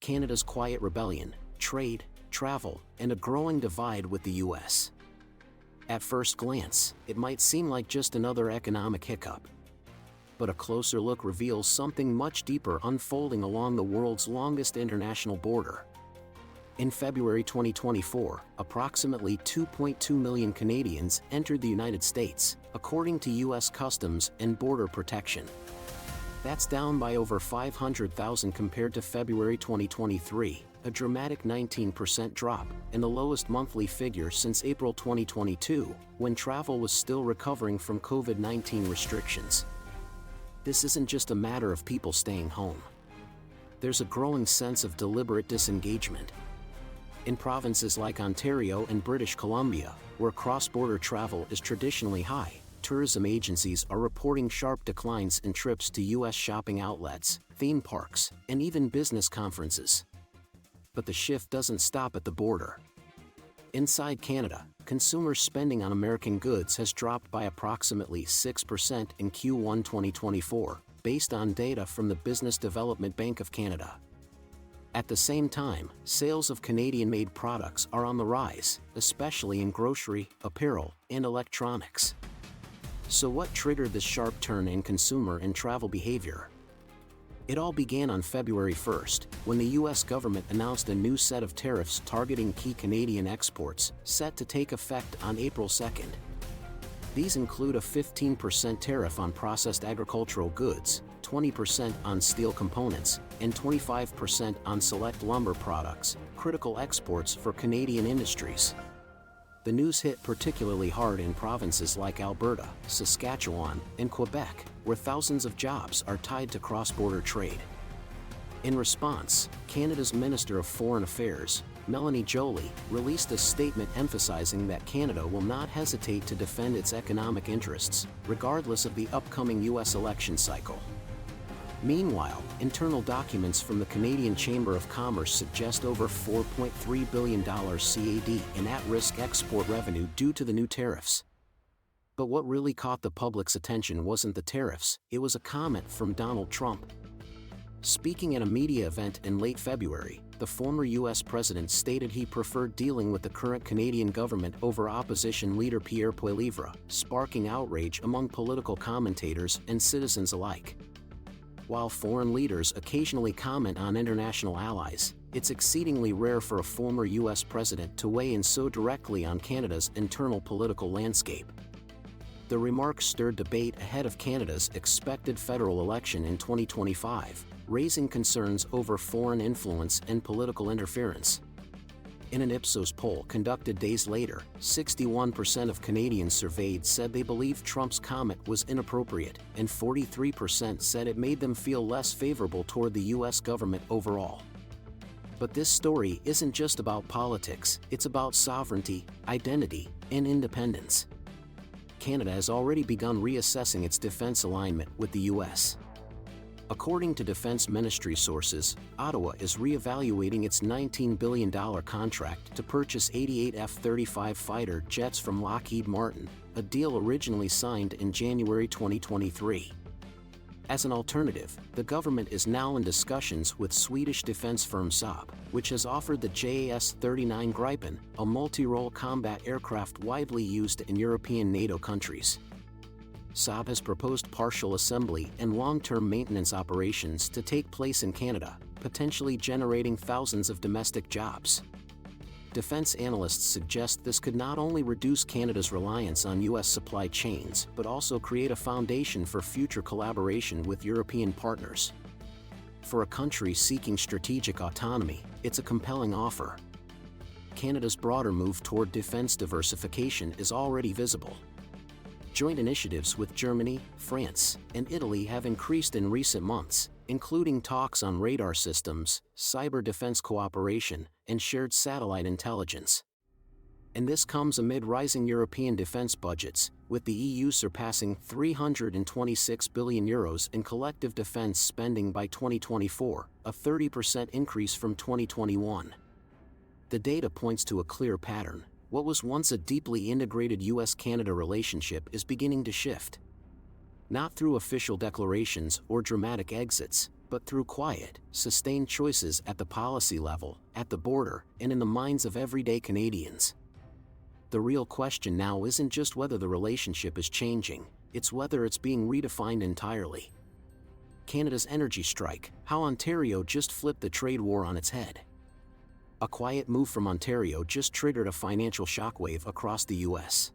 Canada's quiet rebellion, trade, travel, and a growing divide with the US. At first glance, it might seem like just another economic hiccup. But a closer look reveals something much deeper unfolding along the world's longest international border. In February 2024, approximately 2.2 million Canadians entered the United States, according to U.S. Customs and Border Protection. That's down by over 500,000 compared to February 2023, a dramatic 19% drop, and the lowest monthly figure since April 2022, when travel was still recovering from COVID-19 restrictions. This isn't just a matter of people staying home. There's a growing sense of deliberate disengagement. In provinces like Ontario and British Columbia, where cross-border travel is traditionally high, tourism agencies are reporting sharp declines in trips to U.S. shopping outlets, theme parks, and even business conferences. But the shift doesn't stop at the border. Inside Canada, consumer spending on American goods has dropped by approximately 6% in Q1 2024, based on data from the Business Development Bank of Canada. At the same time, sales of Canadian-made products are on the rise, especially in grocery, apparel, and electronics. So what triggered this sharp turn in consumer and travel behavior? It all began on February 1st, when the U.S. government announced a new set of tariffs targeting key Canadian exports, set to take effect on April 2nd. These include a 15% tariff on processed agricultural goods, 20% on steel components, and 25% on select lumber products, critical exports for Canadian industries. The news hit particularly hard in provinces like Alberta, Saskatchewan, and Quebec, where thousands of jobs are tied to cross-border trade. In response, Canada's Minister of Foreign Affairs, Melanie Joly, released a statement emphasizing that Canada will not hesitate to defend its economic interests, regardless of the upcoming U.S. election cycle. Meanwhile, internal documents from the Canadian Chamber of Commerce suggest over $4.3 billion CAD in at-risk export revenue due to the new tariffs. But what really caught the public's attention wasn't the tariffs, it was a comment from Donald Trump. Speaking at a media event in late February, the former U.S. president stated he preferred dealing with the current Canadian government over opposition leader Pierre Poilievre, sparking outrage among political commentators and citizens alike. While foreign leaders occasionally comment on international allies, it's exceedingly rare for a former U.S. president to weigh in so directly on Canada's internal political landscape. The remarks stirred debate ahead of Canada's expected federal election in 2025, raising concerns over foreign influence and political interference. In an Ipsos poll conducted days later, 61% of Canadians surveyed said they believed Trump's comment was inappropriate, and 43% said it made them feel less favorable toward the U.S. government overall. But this story isn't just about politics, it's about sovereignty, identity, and independence. Canada has already begun reassessing its defense alignment with the U.S. According to Defense Ministry sources, Ottawa is reevaluating its $19 billion contract to purchase 88 F-35 fighter jets from Lockheed Martin, a deal originally signed in January 2023. As an alternative, the government is now in discussions with Swedish defense firm Saab, which has offered the JAS-39 Gripen, a multi-role combat aircraft widely used in European NATO countries. Saab has proposed partial assembly and long-term maintenance operations to take place in Canada, potentially generating thousands of domestic jobs. Defense analysts suggest this could not only reduce Canada's reliance on U.S. supply chains but also create a foundation for future collaboration with European partners. For a country seeking strategic autonomy, it's a compelling offer. Canada's broader move toward defense diversification is already visible. Joint initiatives with Germany, France, and Italy have increased in recent months, including talks on radar systems, cyber defense cooperation, and shared satellite intelligence. And this comes amid rising European defense budgets, with the EU surpassing €326 billion in collective defense spending by 2024, a 30% increase from 2021. The data points to a clear pattern. What was once a deeply integrated US-Canada relationship is beginning to shift. Not through official declarations or dramatic exits, but through quiet, sustained choices at the policy level, at the border, and in the minds of everyday Canadians. The real question now isn't just whether the relationship is changing, it's whether it's being redefined entirely. Canada's energy strike, how Ontario just flipped the trade war on its head. A quiet move from Ontario just triggered a financial shockwave across the U.S.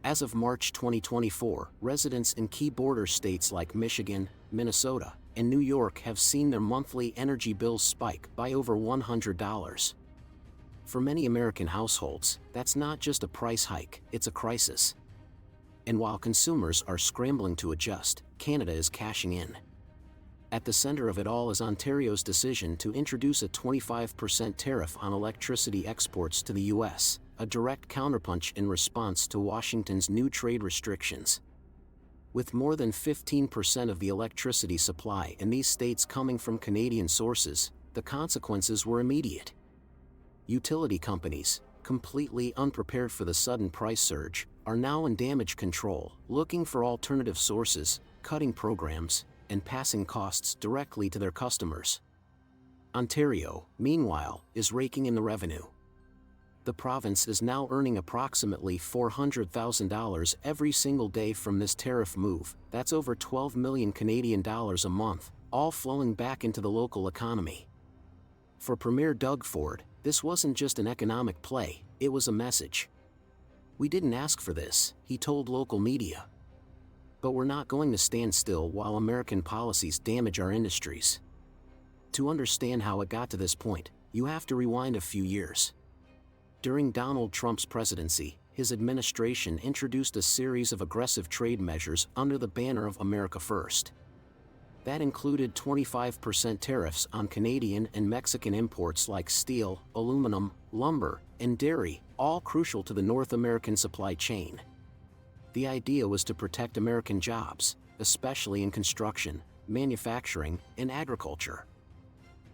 As of March 2024, residents in key border states like Michigan, Minnesota, and New York have seen their monthly energy bills spike by over $100. For many American households, that's not just a price hike, it's a crisis. And while consumers are scrambling to adjust, Canada is cashing in. At the center of it all is Ontario's decision to introduce a 25% tariff on electricity exports to the U.S., a direct counterpunch in response to Washington's new trade restrictions. With more than 15% of the electricity supply in these states coming from Canadian sources, the consequences were immediate. Utility companies, completely unprepared for the sudden price surge, are now in damage control, looking for alternative sources, cutting programs, and passing costs directly to their customers. Ontario, meanwhile, is raking in the revenue. The province is now earning approximately $400,000 every single day from this tariff move. That's over 12 million Canadian dollars a month, all flowing back into the local economy. For Premier Doug Ford, this wasn't just an economic play, it was a message. "We didn't ask for this," he told local media. "But we're not going to stand still while American policies damage our industries." To understand how it got to this point, you have to rewind a few years. During Donald Trump's presidency, his administration introduced a series of aggressive trade measures under the banner of America First. That included 25% tariffs on Canadian and Mexican imports like steel, aluminum, lumber, and dairy, all crucial to the North American supply chain. The idea was to protect American jobs, especially in construction, manufacturing, and agriculture.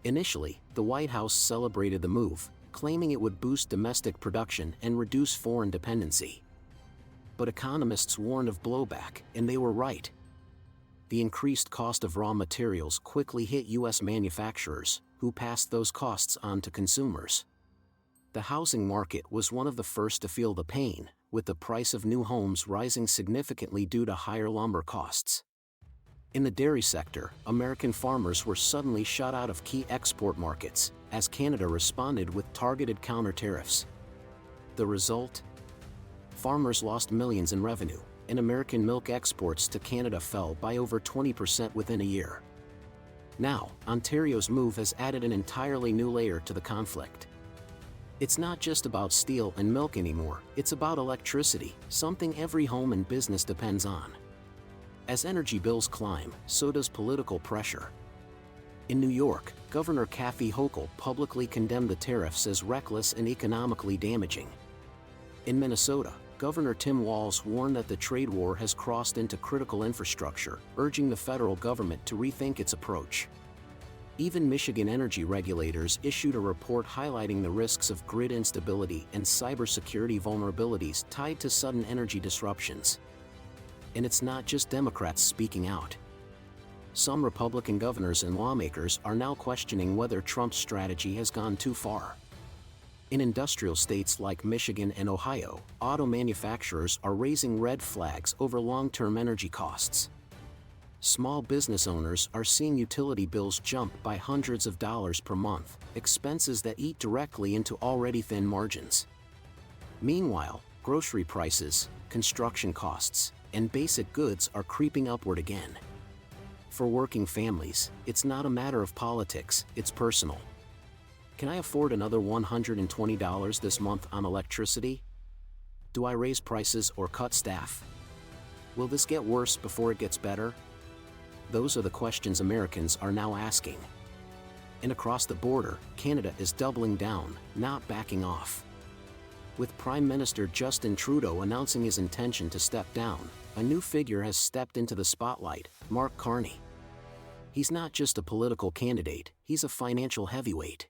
Initially, the White House celebrated the move, claiming it would boost domestic production and reduce foreign dependency. But economists warned of blowback, and they were right. The increased cost of raw materials quickly hit U.S. manufacturers, who passed those costs on to consumers. The housing market was one of the first to feel the pain, with the price of new homes rising significantly due to higher lumber costs. In the dairy sector, American farmers were suddenly shut out of key export markets, as Canada responded with targeted counter-tariffs. The result? Farmers lost millions in revenue, and American milk exports to Canada fell by over 20% within a year. Now, Ontario's move has added an entirely new layer to the conflict. It's not just about steel and milk anymore, it's about electricity, something every home and business depends on. As energy bills climb, so does political pressure. In New York, Governor Kathy Hochul publicly condemned the tariffs as reckless and economically damaging. In Minnesota, Governor Tim Walz warned that the trade war has crossed into critical infrastructure, urging the federal government to rethink its approach. Even Michigan energy regulators issued a report highlighting the risks of grid instability and cybersecurity vulnerabilities tied to sudden energy disruptions. And it's not just Democrats speaking out. Some Republican governors and lawmakers are now questioning whether Trump's strategy has gone too far. In industrial states like Michigan and Ohio, auto manufacturers are raising red flags over long-term energy costs. Small business owners are seeing utility bills jump by hundreds of dollars per month, expenses that eat directly into already thin margins. Meanwhile, grocery prices, construction costs, and basic goods are creeping upward again. For working families, it's not a matter of politics, it's personal. Can I afford another $120 this month on electricity? Do I raise prices or cut staff? Will this get worse before it gets better? Those are the questions Americans are now asking. And across the border, Canada is doubling down, not backing off. With Prime Minister Justin Trudeau announcing his intention to step down, a new figure has stepped into the spotlight, Mark Carney. He's not just a political candidate, he's a financial heavyweight.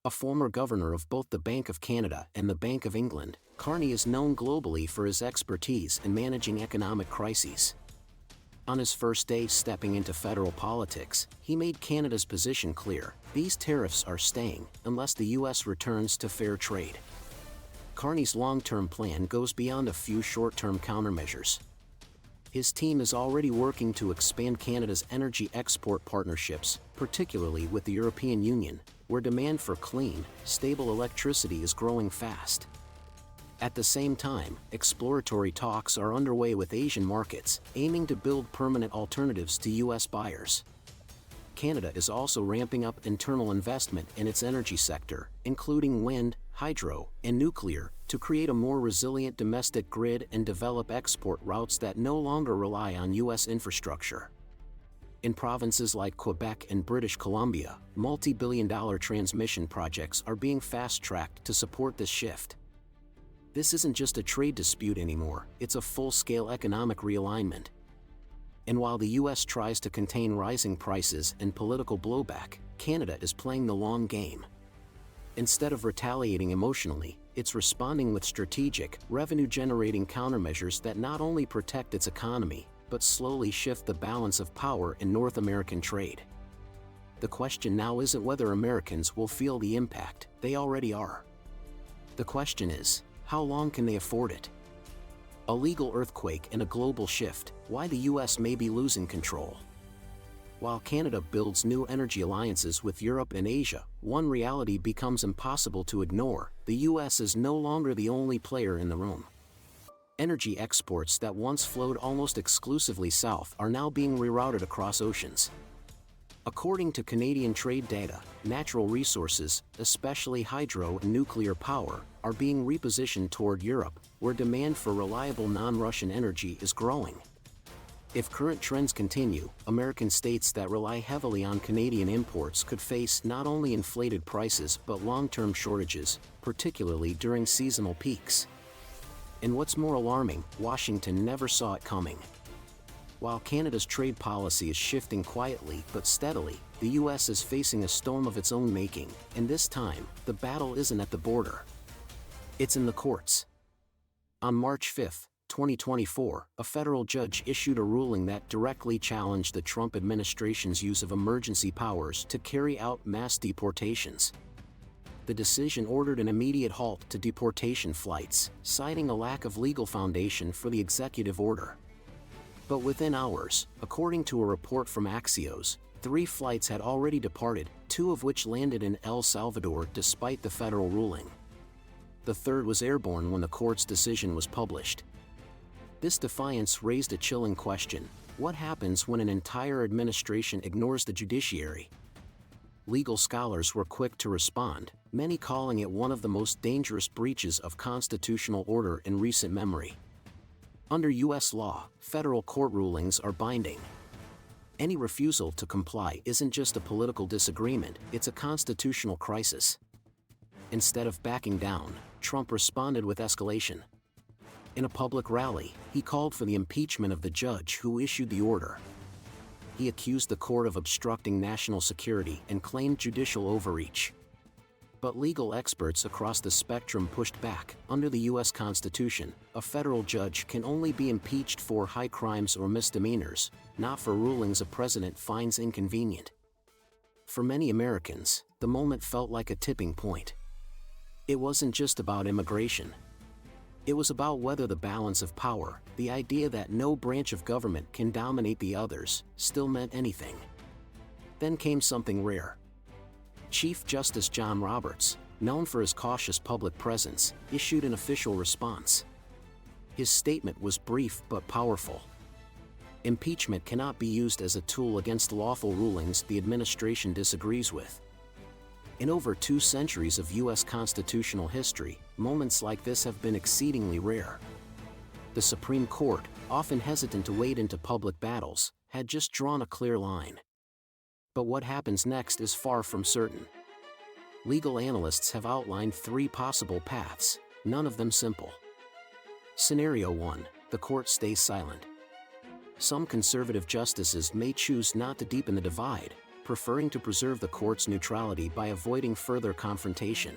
A former governor of both the Bank of Canada and the Bank of England, Carney is known globally for his expertise in managing economic crises. On his first day stepping into federal politics, he made Canada's position clear: these tariffs are staying unless the US returns to fair trade. Carney's long-term plan goes beyond a few short-term countermeasures. His team is already working to expand Canada's energy export partnerships, particularly with the European Union, where demand for clean, stable electricity is growing fast. At the same time, exploratory talks are underway with Asian markets, aiming to build permanent alternatives to US buyers. Canada is also ramping up internal investment in its energy sector, including wind, hydro, and nuclear, to create a more resilient domestic grid and develop export routes that no longer rely on US infrastructure. In provinces like Quebec and British Columbia, multi-billion-dollar transmission projects are being fast-tracked to support this shift. This isn't just a trade dispute anymore, it's a full-scale economic realignment. And while the US tries to contain rising prices and political blowback, Canada is playing the long game. Instead of retaliating emotionally, it's responding with strategic, revenue-generating countermeasures that not only protect its economy, but slowly shift the balance of power in North American trade. The question now isn't whether Americans will feel the impact, they already are. The question is, how long can they afford it? A legal earthquake and a global shift, why the US may be losing control. While Canada builds new energy alliances with Europe and Asia, one reality becomes impossible to ignore: the US is no longer the only player in the room. Energy exports that once flowed almost exclusively south are now being rerouted across oceans. According to Canadian trade data, natural resources, especially hydro and nuclear power, are being repositioned toward Europe, where demand for reliable non-Russian energy is growing. If current trends continue, American states that rely heavily on Canadian imports could face not only inflated prices but long-term shortages, particularly during seasonal peaks. And what's more alarming, Washington never saw it coming. While Canada's trade policy is shifting quietly but steadily, the US is facing a storm of its own making, and this time, the battle isn't at the border. It's in the courts. On March 5, 2024, a federal judge issued a ruling that directly challenged the Trump administration's use of emergency powers to carry out mass deportations. The decision ordered an immediate halt to deportation flights, citing a lack of legal foundation for the executive order. But within hours, according to a report from Axios, 3 flights had already departed, 2 of which landed in El Salvador despite the federal ruling. The third was airborne when the court's decision was published. This defiance raised a chilling question: what happens when an entire administration ignores the judiciary? Legal scholars were quick to respond, many calling it one of the most dangerous breaches of constitutional order in recent memory. Under US law, federal court rulings are binding. Any refusal to comply isn't just a political disagreement, it's a constitutional crisis. Instead of backing down, Trump responded with escalation. In a public rally, he called for the impeachment of the judge who issued the order. He accused the court of obstructing national security and claimed judicial overreach. But legal experts across the spectrum pushed back. Under the US Constitution, a federal judge can only be impeached for high crimes or misdemeanors, not for rulings a president finds inconvenient. For many Americans, the moment felt like a tipping point. It wasn't just about immigration. It was about whether the balance of power, the idea that no branch of government can dominate the others, still meant anything. Then came something rare. Chief Justice John Roberts, known for his cautious public presence, issued an official response. His statement was brief but powerful. Impeachment cannot be used as a tool against lawful rulings the administration disagrees with. In over 2 centuries of US constitutional history, moments like this have been exceedingly rare. The Supreme Court, often hesitant to wade into public battles, had just drawn a clear line. But what happens next is far from certain. Legal analysts have outlined 3 possible paths, none of them simple. Scenario 1: the court stays silent. Some conservative justices may choose not to deepen the divide, preferring to preserve the court's neutrality by avoiding further confrontation.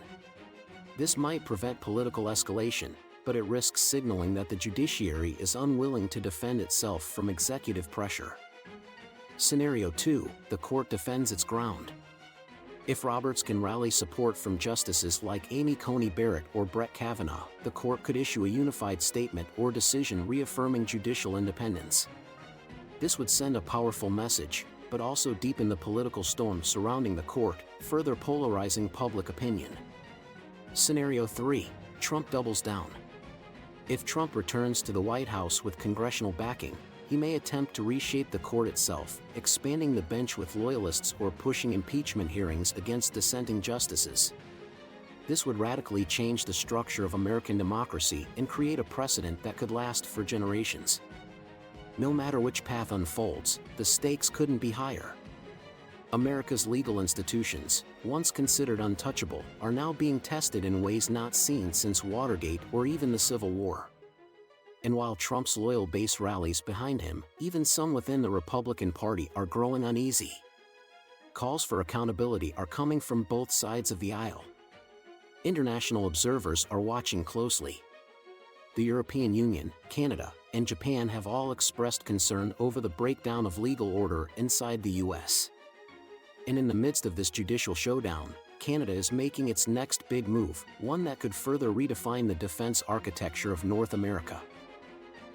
This might prevent political escalation, but it risks signaling that the judiciary is unwilling to defend itself from executive pressure. Scenario 2, the court defends its ground. If Roberts can rally support from justices like Amy Coney Barrett or Brett Kavanaugh, the court could issue a unified statement or decision reaffirming judicial independence. This would send a powerful message, but also deepen the political storm surrounding the court, further polarizing public opinion. Scenario 3, Trump doubles down. If Trump returns to the White House with congressional backing, he may attempt to reshape the court itself, expanding the bench with loyalists or pushing impeachment hearings against dissenting justices. This would radically change the structure of American democracy and create a precedent that could last for generations. No matter which path unfolds, the stakes couldn't be higher. America's legal institutions, once considered untouchable, are now being tested in ways not seen since Watergate or even the Civil War. And while Trump's loyal base rallies behind him, even some within the Republican Party are growing uneasy. Calls for accountability are coming from both sides of the aisle. International observers are watching closely. The European Union, Canada, and Japan have all expressed concern over the breakdown of legal order inside the U.S. And in the midst of this judicial showdown, Canada is making its next big move, one that could further redefine the defense architecture of North America.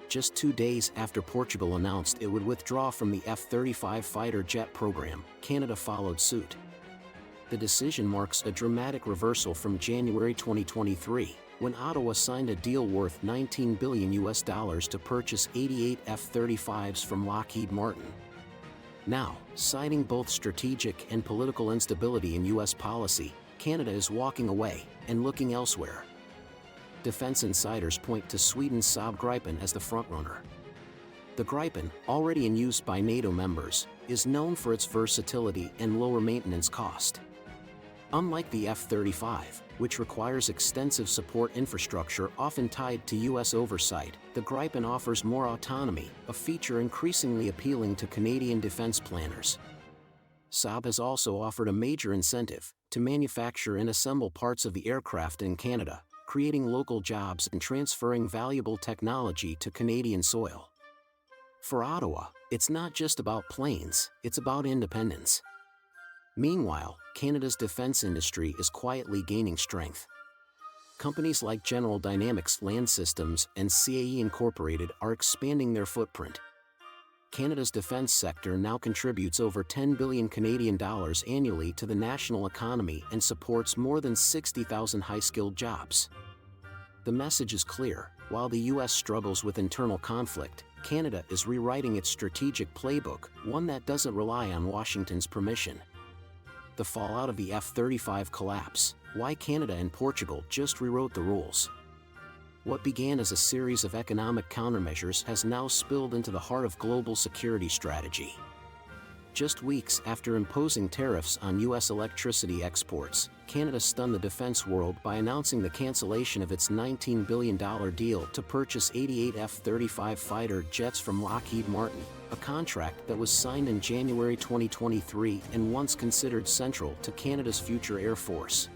Just 2 days after Portugal announced it would withdraw from the F-35 fighter jet program, Canada followed suit. The decision marks a dramatic reversal from January 2023, when Ottawa signed a deal worth $19 billion to purchase 88 F-35s from Lockheed Martin. Now, citing both strategic and political instability in U.S. policy, Canada is walking away and looking elsewhere. Defense insiders point to Sweden's Saab Gripen as the frontrunner. The Gripen, already in use by NATO members, is known for its versatility and lower maintenance cost. Unlike the F-35, which requires extensive support infrastructure often tied to U.S. oversight, the Gripen offers more autonomy, a feature increasingly appealing to Canadian defense planners. Saab has also offered a major incentive to manufacture and assemble parts of the aircraft in Canada, creating local jobs and transferring valuable technology to Canadian soil. For Ottawa, it's not just about planes, it's about independence. Meanwhile, Canada's defense industry is quietly gaining strength. Companies like General Dynamics Land Systems and CAE Incorporated are expanding their footprint. Canada's defense sector now contributes over $10 billion Canadian dollars annually to the national economy and supports more than 60,000 high-skilled jobs. The message is clear: while the U.S. struggles with internal conflict, Canada is rewriting its strategic playbook, one that doesn't rely on Washington's permission. The fallout of the F-35 collapse, why Canada and Portugal just rewrote the rules. What began as a series of economic countermeasures has now spilled into the heart of global security strategy. Just weeks after imposing tariffs on U.S. electricity exports, Canada stunned the defense world by announcing the cancellation of its $19 billion deal to purchase 88 F-35 fighter jets from Lockheed Martin, a contract that was signed in January 2023 and once considered central to Canada's future Air Force.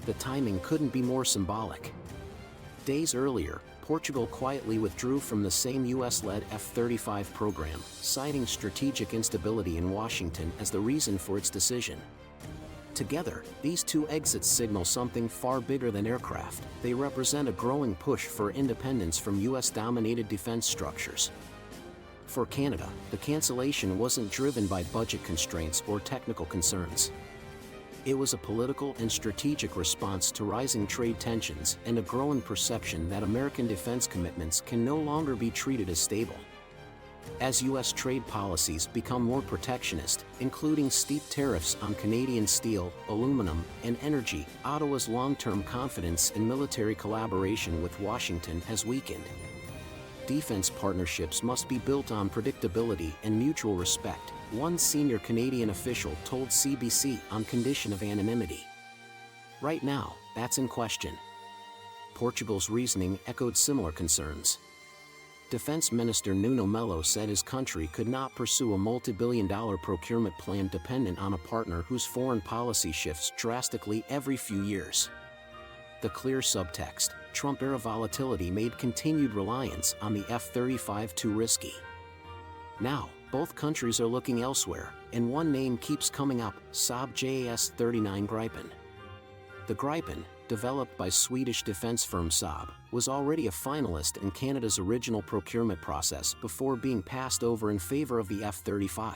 The timing couldn't be more symbolic. Days earlier, Portugal quietly withdrew from the same U.S.-led F-35 program, citing strategic instability in Washington as the reason for its decision. Together, these two exits signal something far bigger than aircraft. They represent a growing push for independence from U.S.-dominated defense structures. For Canada, the cancellation wasn't driven by budget constraints or technical concerns. It was a political and strategic response to rising trade tensions and a growing perception that American defense commitments can no longer be treated as stable. As U.S. trade policies become more protectionist, including steep tariffs on Canadian steel, aluminum, and energy, Ottawa's long-term confidence in military collaboration with Washington has weakened. Defense partnerships must be built on predictability and mutual respect, one senior Canadian official told CBC on condition of anonymity. Right now, that's in question. Portugal's reasoning echoed similar concerns. Defense Minister Nuno Melo said his country could not pursue a multi-billion-dollar procurement plan dependent on a partner whose foreign policy shifts drastically every few years. The clear subtext: Trump-era volatility made continued reliance on the F-35 too risky. Now, both countries are looking elsewhere, and one name keeps coming up: Saab JAS-39 Gripen. The Gripen, developed by Swedish defense firm Saab, was already a finalist in Canada's original procurement process before being passed over in favor of the F-35.